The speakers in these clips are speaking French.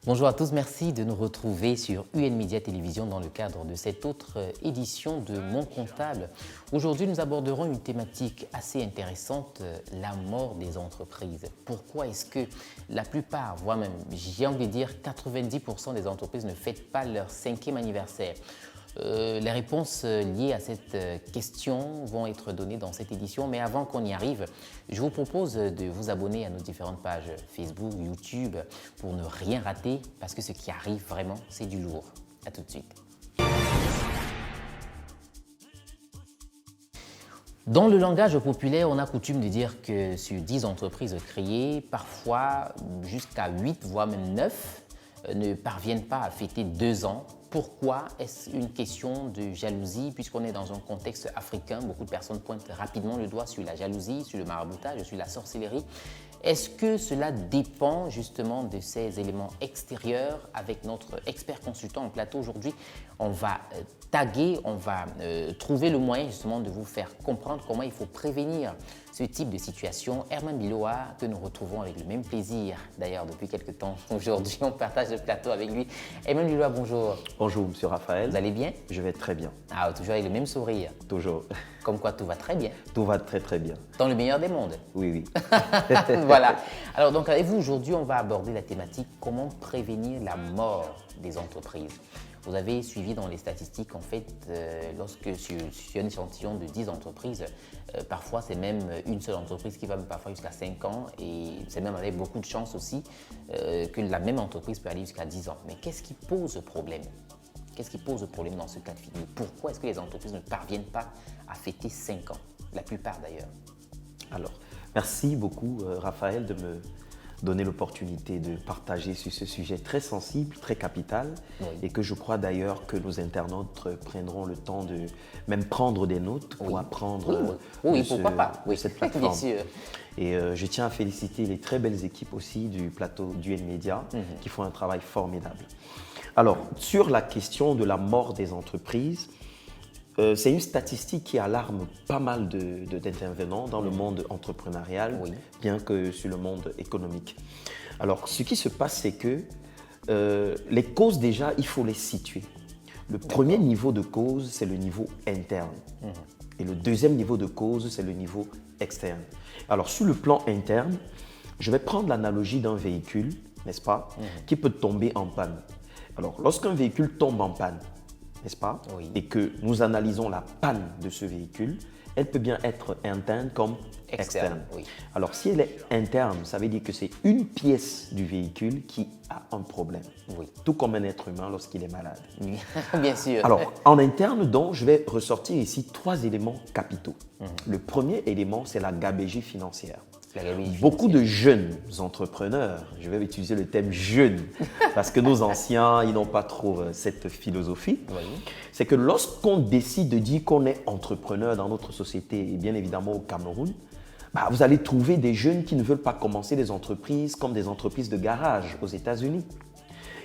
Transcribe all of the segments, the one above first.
Bonjour à tous, merci de nous retrouver sur UN Media Télévision dans le cadre de cette autre édition de Mon Comptable. Aujourd'hui, nous aborderons une thématique assez intéressante, la mort des entreprises. Pourquoi est-ce que la plupart, voire même, j'ai envie de dire 90% des entreprises ne fêtent pas leur 5e anniversaire? Les réponses liées à cette question vont être données dans cette édition, mais avant qu'on y arrive, je vous propose de vous abonner à nos différentes pages Facebook, YouTube, pour ne rien rater, parce que ce qui arrive vraiment, c'est du lourd. À tout de suite. Dans le langage populaire, on a coutume de dire que sur 10 entreprises créées, parfois jusqu'à 8, voire même 9, ne parviennent pas à fêter 2 ans. Pourquoi? Est-ce une question de jalousie? Puisqu'on est dans un contexte africain, beaucoup de personnes pointent rapidement le doigt sur la jalousie, sur le maraboutage, sur la sorcellerie. Est-ce que cela dépend justement de ces éléments extérieurs? Avec notre expert consultant en plateau aujourd'hui, on va taguer, on va trouver le moyen justement de vous faire comprendre comment il faut prévenir ce type de situation. Herman Biloa, que nous retrouvons avec le même plaisir d'ailleurs depuis quelques temps. Aujourd'hui, on partage le plateau avec lui. Herman Biloa, bonjour. Bonjour, monsieur Raphaël. Vous allez bien? Je vais très bien. Ah, toujours avec le même sourire. Toujours. Comme quoi, tout va très bien. Tout va très très bien. Dans le meilleur des mondes. Oui, oui. Voilà. Alors, donc, avec vous, aujourd'hui, on va aborder la thématique « Comment prévenir la mort des entreprises ». Vous avez suivi dans les statistiques, en fait, lorsque sur un échantillon de 10 entreprises, parfois c'est même une seule entreprise qui va parfois jusqu'à 5 ans et c'est même avec beaucoup de chance aussi que la même entreprise peut aller jusqu'à 10 ans. Mais qu'est-ce qui pose problème? Qu'est-ce qui pose problème dans ce cas de figure? Pourquoi est-ce que les entreprises ne parviennent pas à fêter 5 ans? La plupart d'ailleurs. Alors, merci beaucoup Raphaël de me donner l'opportunité de partager sur ce sujet très sensible, très capital, Oui. et que je crois d'ailleurs que nos internautes prendront le temps de même prendre des notes pour Oui. apprendre Oui, de, pourquoi pas. de Oui, cette plateforme. bien sûr. Et je tiens à féliciter les très belles équipes aussi du plateau d'UN Media qui font un travail formidable. Alors, sur la question de la mort des entreprises, c'est une statistique qui alarme pas mal d'intervenants dans le monde entrepreneurial, Oui. bien que sur le monde économique. Alors, ce qui se passe, c'est que les causes, déjà, il faut les situer. Le premier niveau de cause, c'est le niveau interne. Et le deuxième niveau de cause, c'est le niveau externe. Alors, sur le plan interne, je vais prendre l'analogie d'un véhicule, n'est-ce pas, qui peut tomber en panne. Alors, lorsqu'un véhicule tombe en panne, n'est-ce pas, Oui. et que nous analysons la panne de ce véhicule, elle peut bien être interne comme externe. Oui. Alors, si elle est interne, ça veut dire que c'est une pièce du véhicule qui a un problème. Oui. Tout comme un être humain lorsqu'il est malade. Oui. Bien sûr. Alors, en interne, donc, je vais ressortir ici 3 éléments capitaux. Le premier élément, c'est la gabegie financière. La gabegie Beaucoup financière. de jeunes entrepreneurs, je vais utiliser le terme jeune, parce que nos anciens, ils n'ont pas trop cette philosophie, Oui. c'est que lorsqu'on décide de dire qu'on est entrepreneur dans notre société, et bien évidemment au Cameroun, vous allez trouver des jeunes qui ne veulent pas commencer des entreprises comme des entreprises de garage aux États-Unis.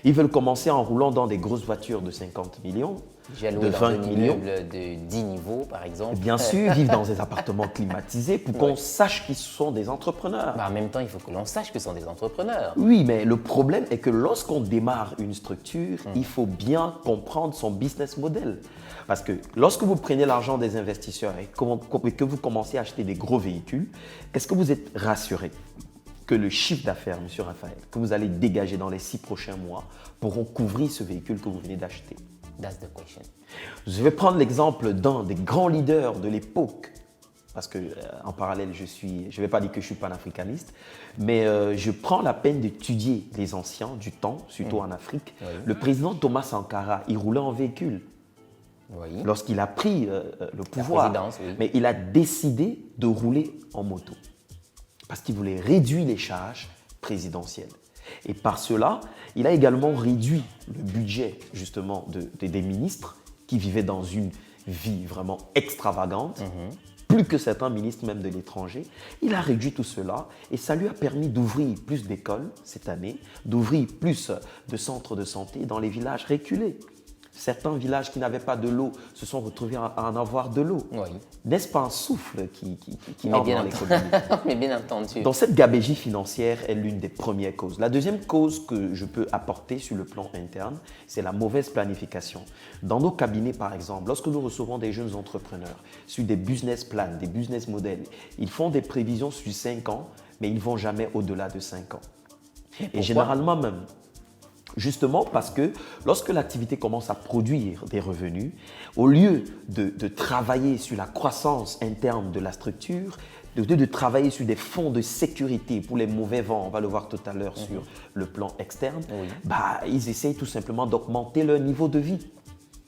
Ils veulent commencer en roulant dans des grosses voitures de 50 millions, J'ai de loué dans 20 un millions. immeuble de 10 niveaux, par exemple. Bien sûr, vivre dans des appartements climatisés pour qu'on sache qu'ils sont des entrepreneurs. En même temps, il faut que l'on sache que ce sont des entrepreneurs. Oui, mais le problème est que lorsqu'on démarre une structure, il faut bien comprendre son business model. Parce que lorsque vous prenez l'argent des investisseurs et que vous commencez à acheter des gros véhicules, est-ce que vous êtes rassuré que le chiffre d'affaires, M. Raphaël, que vous allez dégager dans les 6 prochains mois pourront couvrir ce véhicule que vous venez d'acheter? That's the question. Je vais prendre l'exemple d'un des grands leaders de l'époque, parce que en parallèle, je ne vais pas dire que je suis panafricaniste, mais je prends la peine d'étudier les anciens du temps, surtout en Afrique. Oui. Le président Thomas Sankara, il roulait en véhicule Oui. lorsqu'il a pris le pouvoir, présidence, oui. mais il a décidé de rouler en moto parce qu'il voulait réduire les charges présidentielles. Et par cela, il a également réduit le budget justement des ministres qui vivaient dans une vie vraiment extravagante, plus que certains ministres même de l'étranger. Il a réduit tout cela et ça lui a permis d'ouvrir plus d'écoles cette année, d'ouvrir plus de centres de santé dans les villages reculés. Certains villages qui n'avaient pas de l'eau se sont retrouvés à en avoir de l'eau. Oui. N'est-ce pas un souffle qui Mais entre bien dans l'économie? Mais bien entendu. Donc cette gabegie financière est l'une des premières causes. La deuxième cause que je peux apporter sur le plan interne, c'est la mauvaise planification. Dans nos cabinets, par exemple, lorsque nous recevons des jeunes entrepreneurs sur des business plans, des business models, ils font des prévisions sur 5 ans, mais ils ne vont jamais au-delà de 5 ans. Et généralement même, justement parce que lorsque l'activité commence à produire des revenus, au lieu de travailler sur la croissance interne de la structure, au lieu de travailler sur des fonds de sécurité pour les mauvais vents, on va le voir tout à l'heure sur le plan externe, ils essayent tout simplement d'augmenter leur niveau de vie.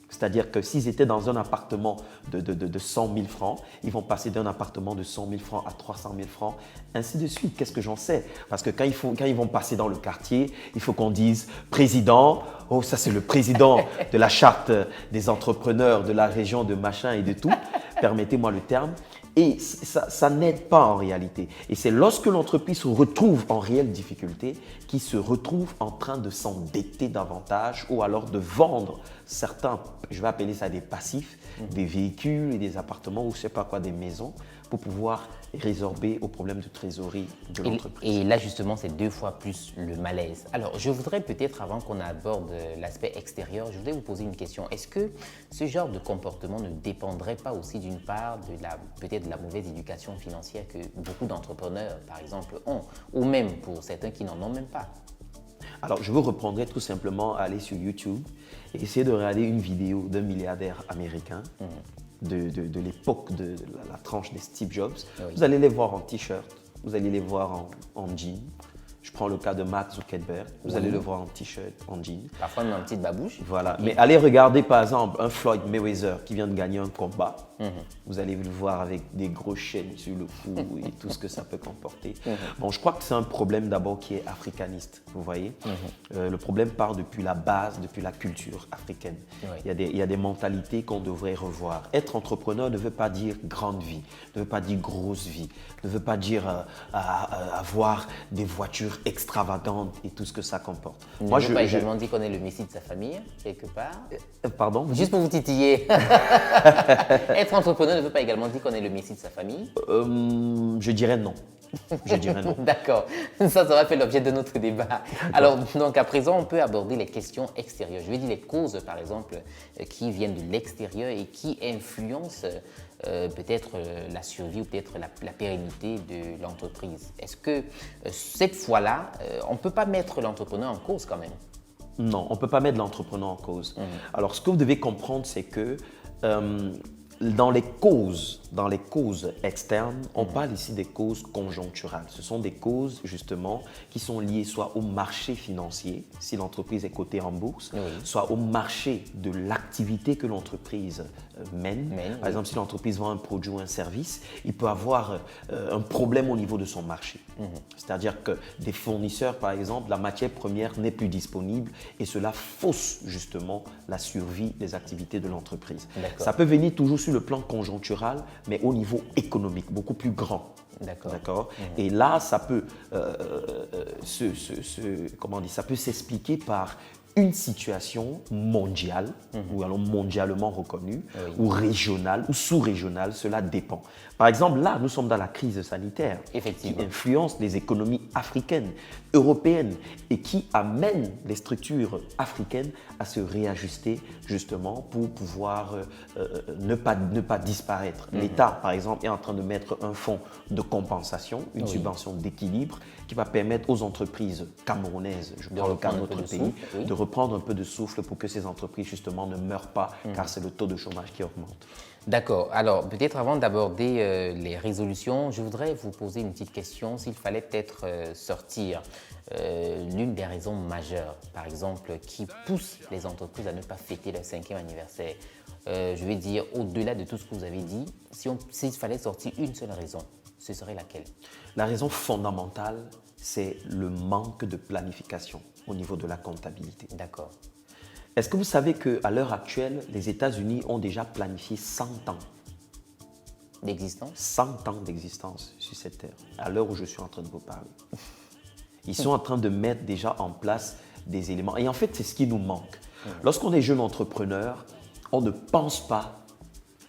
C'est-à-dire que s'ils étaient dans un appartement de 100 000 francs, ils vont passer d'un appartement de 100 000 francs à 300 000 francs, ainsi de suite. Qu'est-ce que j'en sais? Parce que quand ils vont passer dans le quartier, il faut qu'on dise « Président », oh ça c'est le président de la charte des entrepreneurs de la région de machin et de tout, permettez-moi le terme. Et ça n'aide pas en réalité. Et c'est lorsque l'entreprise se retrouve en réelle difficulté qu'il se retrouve en train de s'endetter davantage ou alors de vendre certains, je vais appeler ça des passifs, des véhicules et des appartements ou je ne sais pas quoi, des maisons pour pouvoir résorber aux problèmes de trésorerie de l'entreprise. Et là, justement, c'est 2 fois plus le malaise. Alors, je voudrais peut-être, avant qu'on aborde l'aspect extérieur, je voudrais vous poser une question. Est-ce que ce genre de comportement ne dépendrait pas aussi d'une part de peut-être de la mauvaise éducation financière que beaucoup d'entrepreneurs, par exemple, ont, ou même pour certains qui n'en ont même pas? Alors, je vous reprendrai tout simplement à aller sur YouTube et essayer de regarder une vidéo d'un milliardaire américain de l'époque de la tranche des Steve Jobs. Oui. Vous allez les voir en t-shirt, vous allez les voir en jean. Je prends le cas de Mark Zuckerberg, vous allez le voir en t-shirt, en jean. Parfois même en petite babouche. Voilà, mais allez regarder par exemple un Floyd Mayweather qui vient de gagner un combat. Vous allez le voir avec des grosses chaînes sur le cou et tout ce que ça peut comporter. Bon, je crois que c'est un problème d'abord qui est africaniste, vous voyez. Le problème part depuis la base, depuis la culture africaine. Oui. Il y a des mentalités qu'on devrait revoir. Être entrepreneur ne veut pas dire grande vie, ne veut pas dire grosse vie, ne veut pas dire avoir des voitures extravagantes et tout ce que ça comporte. Moi, je ne veux pas également dire qu'on est le messie de sa famille, quelque part. Pardon? Juste pour vous titiller. Être entrepreneur ne veut pas également dire qu'on est le messie de sa famille? Je dirais non. Je dirais non. D'accord, ça va faire l'objet de notre débat. Alors, donc à présent, on peut aborder les questions extérieures. Je vais dire les causes, par exemple, qui viennent de l'extérieur et qui influencent peut-être la survie ou peut-être la pérennité de l'entreprise. Est-ce que cette fois-là, on ne peut pas mettre l'entrepreneur en cause quand même? Non, on ne peut pas mettre l'entrepreneur en cause. Alors, ce que vous devez comprendre, c'est que dans les causes externes, on parle ici des causes conjoncturelles. Ce sont des causes justement qui sont liées soit au marché financier, si l'entreprise est cotée en bourse, soit au marché de l'activité que l'entreprise mène. Par exemple, si l'entreprise vend un produit ou un service, il peut avoir un problème au niveau de son marché. C'est-à-dire que des fournisseurs, par exemple, la matière première n'est plus disponible et cela fausse justement la survie des activités de l'entreprise. Ça peut venir toujours sur le plan conjonctural, mais au niveau économique, beaucoup plus grand. D'accord. Et là, ça peut ça peut s'expliquer par une situation mondiale, ou alors mondialement reconnue, ou régionale, ou sous-régionale, cela dépend. Par exemple, là, nous sommes dans la crise sanitaire qui influence les économies africaines, européennes, et qui amène les structures africaines à se réajuster justement pour pouvoir ne pas disparaître. L'État, par exemple, est en train de mettre un fonds de compensation, une subvention d'équilibre qui va permettre aux entreprises camerounaises, je prends le cas de notre pays, de reprendre un peu de souffle pour que ces entreprises justement ne meurent pas, car c'est le taux de chômage qui augmente. D'accord. Alors, peut-être avant d'aborder les résolutions, je voudrais vous poser une petite question. S'il fallait peut-être sortir l'une des raisons majeures, par exemple, qui pousse les entreprises à ne pas fêter leur 5e anniversaire, je vais dire, au-delà de tout ce que vous avez dit, s'il fallait sortir une seule raison, ce serait laquelle? La raison fondamentale, c'est le manque de planification au niveau de la comptabilité. D'accord. Est-ce que vous savez qu'à l'heure actuelle, les États-Unis ont déjà planifié 100 ans d'existence? 100 ans d'existence sur cette terre, à l'heure où je suis en train de vous parler. Ils sont en train de mettre déjà en place des éléments. Et en fait, c'est ce qui nous manque. Lorsqu'on est jeune entrepreneur, on ne pense pas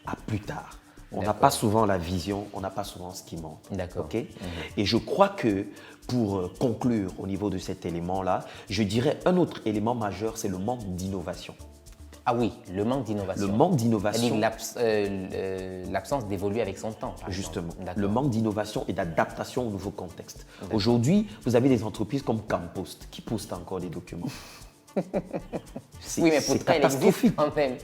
à plus tard. On n'a pas souvent la vision, on n'a pas souvent ce qui manque. D'accord. Okay? Et je crois que pour conclure au niveau de cet élément-là, je dirais un autre élément majeur, c'est le manque d'innovation. Ah oui, le manque d'innovation. Le manque d'innovation. L'absence d'évoluer avec son temps. Justement. Le manque d'innovation et d'adaptation au nouveau contexte. Aujourd'hui, vous avez des entreprises comme Campost qui postent encore des documents. Oui, mais pourtant, il existe quand même.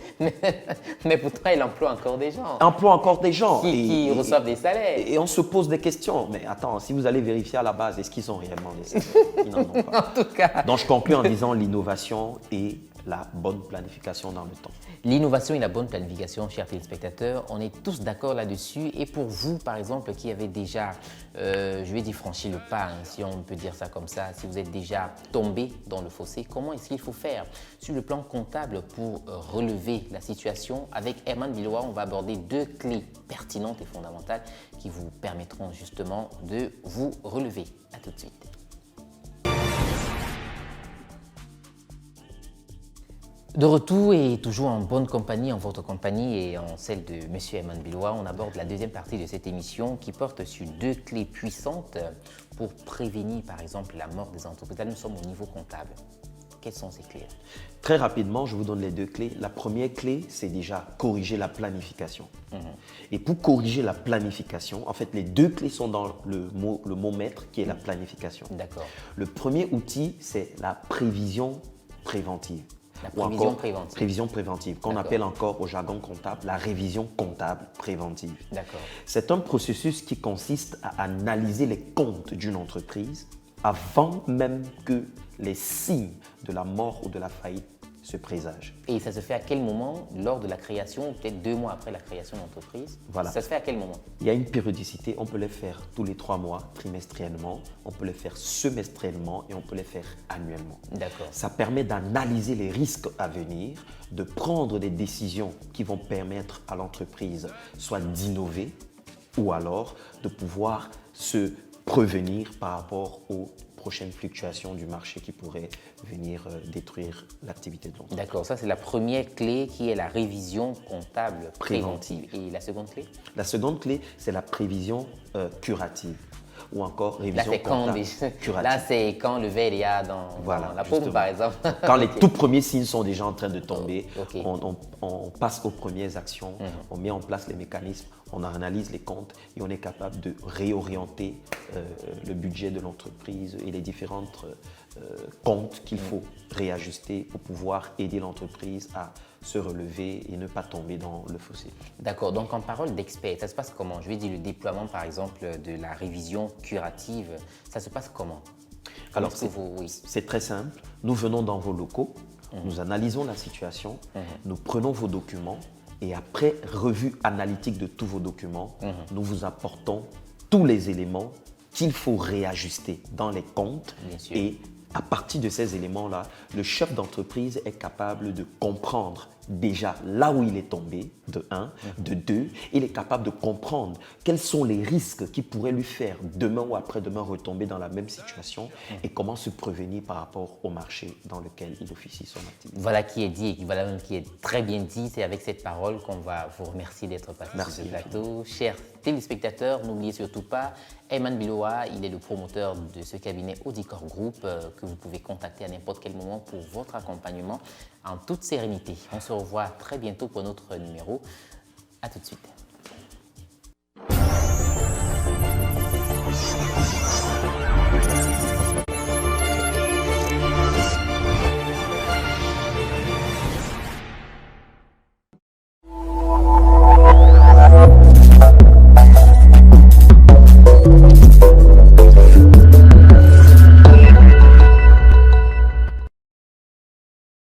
Mais pourtant, il emploie encore des gens. Emploie encore des gens. Qui reçoivent des salaires. Et on se pose des questions. Mais attends, si vous allez vérifier à la base, est-ce qu'ils ont réellement des salaires? Ils n'en ont pas. En tout cas. Donc, je conclue en disant l'innovation et la bonne planification dans le temps. L'innovation et la bonne planification, chers téléspectateurs, on est tous d'accord là-dessus. Et pour vous, par exemple, qui avez déjà, je vais dire franchi le pas, hein, si on peut dire ça comme ça, si vous êtes déjà tombé dans le fossé, comment est-ce qu'il faut faire sur le plan comptable pour relever la situation? Avec Herman Billois, on va aborder 2 clés pertinentes et fondamentales qui vous permettront justement de vous relever. À tout de suite. De retour et toujours en bonne compagnie, en votre compagnie et en celle de M. Herman Billois, on aborde la deuxième partie de cette émission qui porte sur 2 clés puissantes pour prévenir par exemple la mort des entreprises. Là, nous sommes au niveau comptable. Quelles sont ces clés? Très rapidement, je vous donne les 2 clés. La première clé, c'est déjà corriger la planification. Et pour corriger la planification, en fait, les 2 clés sont dans le mot maître qui est la planification. D'accord. Le premier outil, c'est la prévision préventive. La prévision préventive. Prévision préventive, qu'on appelle encore au jargon comptable la révision comptable préventive. D'accord. C'est un processus qui consiste à analyser les comptes d'une entreprise avant même que les signes de la mort ou de la faillite se présagent. Et ça se fait à quel moment? Lors de la création, ou peut-être 2 mois après la création de l'entreprise? Voilà. Ça se fait à quel moment? Il y a une périodicité, on peut les faire tous les 3 mois, trimestriellement, on peut les faire semestriellement et on peut les faire annuellement. D'accord. Ça permet d'analyser les risques à venir, de prendre des décisions qui vont permettre à l'entreprise soit d'innover ou alors de pouvoir se prévenir par rapport aux prochaines fluctuations du marché qui pourraient venir détruire l'activité de l'entreprise. D'accord, ça c'est la première clé qui est la révision comptable préventive. Et la seconde clé? La seconde clé, c'est la prévision curative ou encore révision comptable curative. Là, c'est quand le verre est dans la paume, par exemple. Quand les tout premiers signes sont déjà en train de tomber, Okay. on passe aux premières actions, on met en place les mécanismes, on analyse les comptes et on est capable de réorienter le budget de l'entreprise et les différentes comptes qu'il faut réajuster pour pouvoir aider l'entreprise à se relever et ne pas tomber dans le fossé. D'accord, donc en parole d'expert, ça se passe comment? Je vais dire le déploiement par exemple de la révision curative, ça se passe comment? Alors c'est très simple, nous venons dans vos locaux, nous analysons la situation, nous prenons vos documents et après revue analytique de tous vos documents, nous vous apportons tous les éléments qu'il faut réajuster dans les comptes. Bien sûr. Et à partir de ces éléments-là, le chef d'entreprise est capable de comprendre déjà là où il est tombé, de 1, de 2, il est capable de comprendre quels sont les risques qui pourraient lui faire demain ou après-demain retomber dans la même situation et comment se prévenir par rapport au marché dans lequel il officie son activité. Voilà qui est dit et voilà même qui est très bien dit. C'est avec cette parole qu'on va vous remercier d'être passé sur ce plateau. Chers téléspectateurs, n'oubliez surtout pas, Herman Billois, il est le promoteur de ce cabinet Audicor Group que vous pouvez contacter à n'importe quel moment pour votre accompagnement en toute sérénité. On se revoit très bientôt pour notre numéro. À tout de suite.